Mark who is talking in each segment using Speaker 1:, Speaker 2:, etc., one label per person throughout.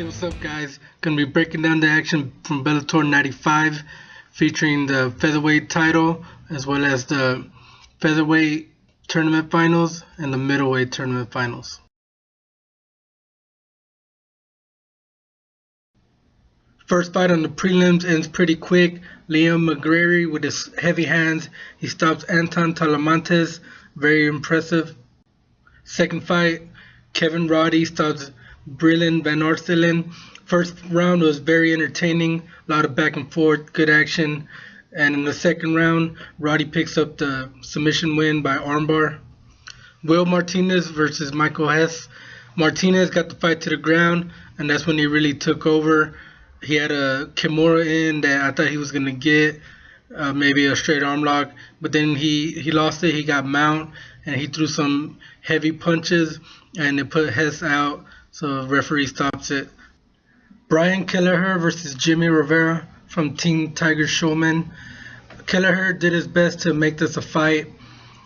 Speaker 1: Hey, what's up, guys? Gonna be breaking down the action from Bellator 95, featuring the featherweight title as well as the featherweight tournament finals and the middleweight tournament finals. First fight on the prelims ends pretty quick. Liam McGrary with his heavy hands, he stops Anton Talamantes, very impressive. Second fight, Kevin Roddy stops Brilliant Van Arsdalen. First round was very entertaining, a lot of back and forth, good action. And in the second round, Roddy picks up the submission win by armbar. Will Martinez versus Michael Hess. Martinez got the fight to the ground, and that's when he really took over. He had a Kimura in that I thought he was going to get, maybe a straight arm lock, but then he lost it. He got mount, and he threw some heavy punches, and it put Hess out, so the referee stops it. Brian Kelleher versus Jimmy Rivera from Team Tiger Showman. Kelleher did his best to make this a fight.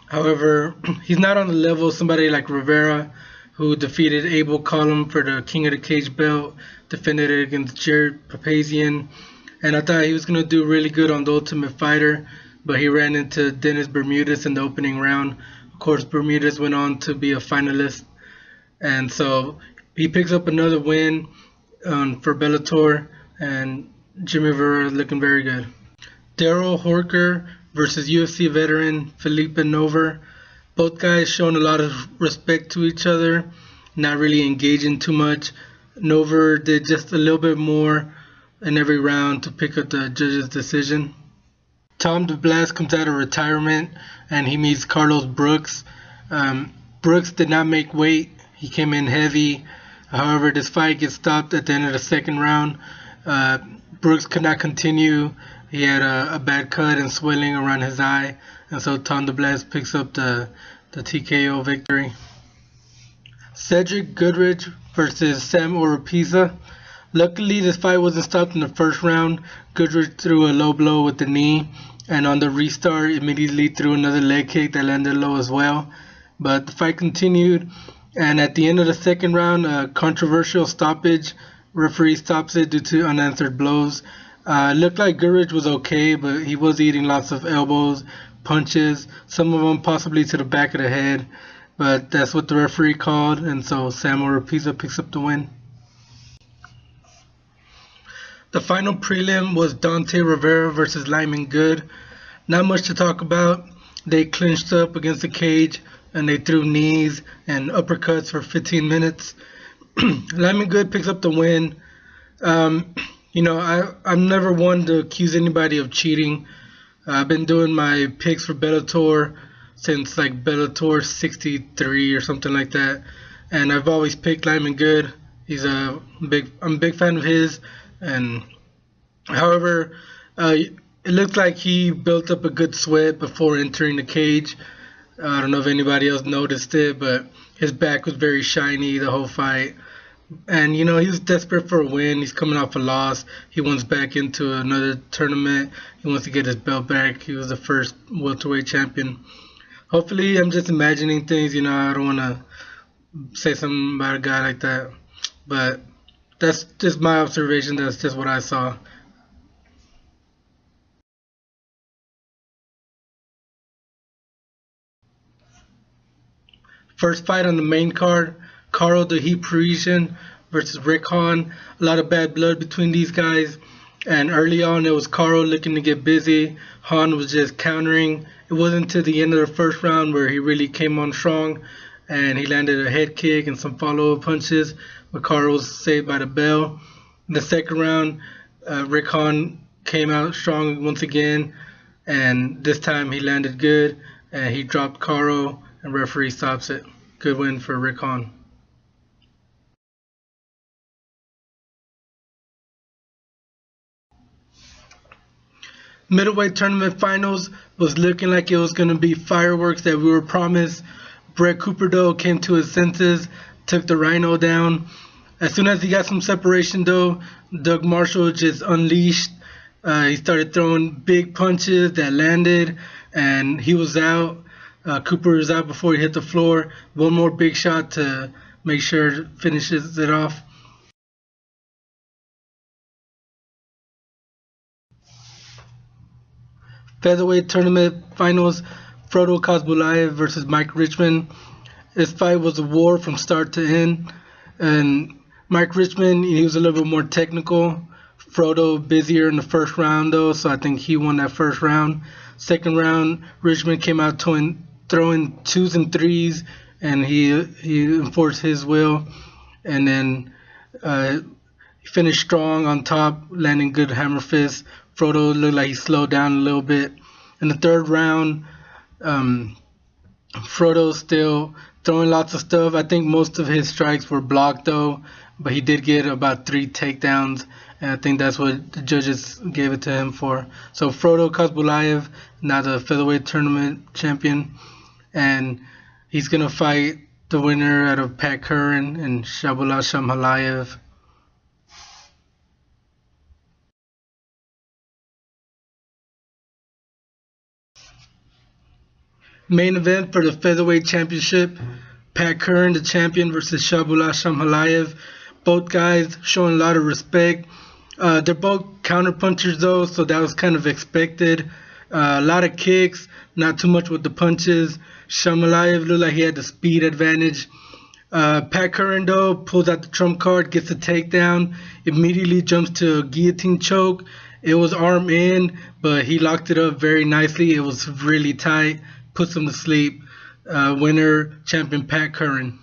Speaker 1: However, he's not on the level of somebody like Rivera, who defeated Abel Collum for the King of the Cage belt, defended it against Jared Parisyan, and I thought he was going to do really good on the Ultimate Fighter, but he ran into Dennis Bermudez in the opening round. Of course, Bermudez went on to be a finalist, and so he picks up another win for Bellator, and Jimmy Rivera looking very good. Darrel Horcher versus UFC veteran Phillipe Nover. Both guys showing a lot of respect to each other, not really engaging too much. Nover did just a little bit more in every round to pick up the judge's decision. Tom DeBlass comes out of retirement and he meets Carlos Brooks. Brooks did not make weight. He came in heavy. However, this fight gets stopped at the end of the second round. Brooks could not continue. He had a bad cut and swelling around his eye, and so Tom DeBlass picks up the TKO victory. Shedrick Goodridge versus Sam Oropeza. Luckily, this fight wasn't stopped in the first round. Goodridge threw a low blow with the knee, and on the restart, immediately threw another leg kick that landed low as well. But the fight continued, and at the end of the second round, a controversial stoppage. Referee stops it due to unanswered blows. It looked like Goodridge was okay, but he was eating lots of elbows, punches, some of them possibly to the back of the head. But that's what the referee called, and so Sam Oropeza picks up the win. The final prelim was Dante Rivera versus Lyman Good. Not much to talk about. They clinched up against the cage, and they threw knees and uppercuts for 15 minutes. Lyman Good picks up the win. I'm never one to accuse anybody of cheating. I've been doing my picks for Bellator since like Bellator 63 or something like that, and I've always picked Lyman Good. I'm a big fan of his, and however, it looked like he built up a good sweat before entering the cage. I don't know if anybody else noticed it, but his back was very shiny the whole fight. And, he was desperate for a win. He's coming off a loss. He wants back into another tournament. He wants to get his belt back. He was the first welterweight champion. Hopefully, I'm just imagining things. I don't want to say something about a guy like that. But that's just my observation. That's just what I saw. First fight on the main card, Karo the Parisyan versus Hawn. A lot of bad blood between these guys, and early on it was Karo looking to get busy. Hawn was just countering. It wasn't until the end of the first round where he really came on strong, and he landed a head kick and some follow-up punches, but Karo was saved by the bell. In the second round, Hawn came out strong once again, and this time he landed good, and he dropped Karo, and referee stops it. Good win for Hawn. Middleweight tournament finals was looking like it was going to be fireworks that we were promised. Brett Cooper, though, came to his senses, took the Rhino down. As soon as he got some separation, though, Doug Marshall just unleashed. He started throwing big punches that landed, and he was out. Cooper was out before he hit the floor. One more big shot to make sure it finishes it off. Featherweight tournament finals, Frodo Khasbulaev versus Mike Richman. This fight was a war from start to end, and Mike Richman, he was a little bit more technical. Frodo busier in the first round though, so I think he won that first round. Second round, Richman came out throwing 2s and 3s, and he enforced his will, and then he finished strong on top, landing good hammer fists. Frodo looked like he slowed down a little bit. In the third round, Frodo still throwing lots of stuff. I think most of his strikes were blocked though, but he did get about 3 takedowns, and I think that's what the judges gave it to him for. So Frodo Khasbulaev, now the featherweight tournament champion, and he's going to fight the winner out of Pat Curran and Shahbulat Shamhalaev. Main event for the featherweight championship, Pat Curran, the champion, versus Shahbulat Shamhalaev. Both guys showing a lot of respect. They're both counterpunchers though, so that was kind of expected. A lot of kicks, not too much with the punches. Shamhalaev looked like he had the speed advantage. Pat Curran though pulls out the trump card, gets a takedown, immediately jumps to a guillotine choke. It was arm in, but he locked it up very nicely. It was really tight, puts him to sleep. Winner, champion Pat Curran.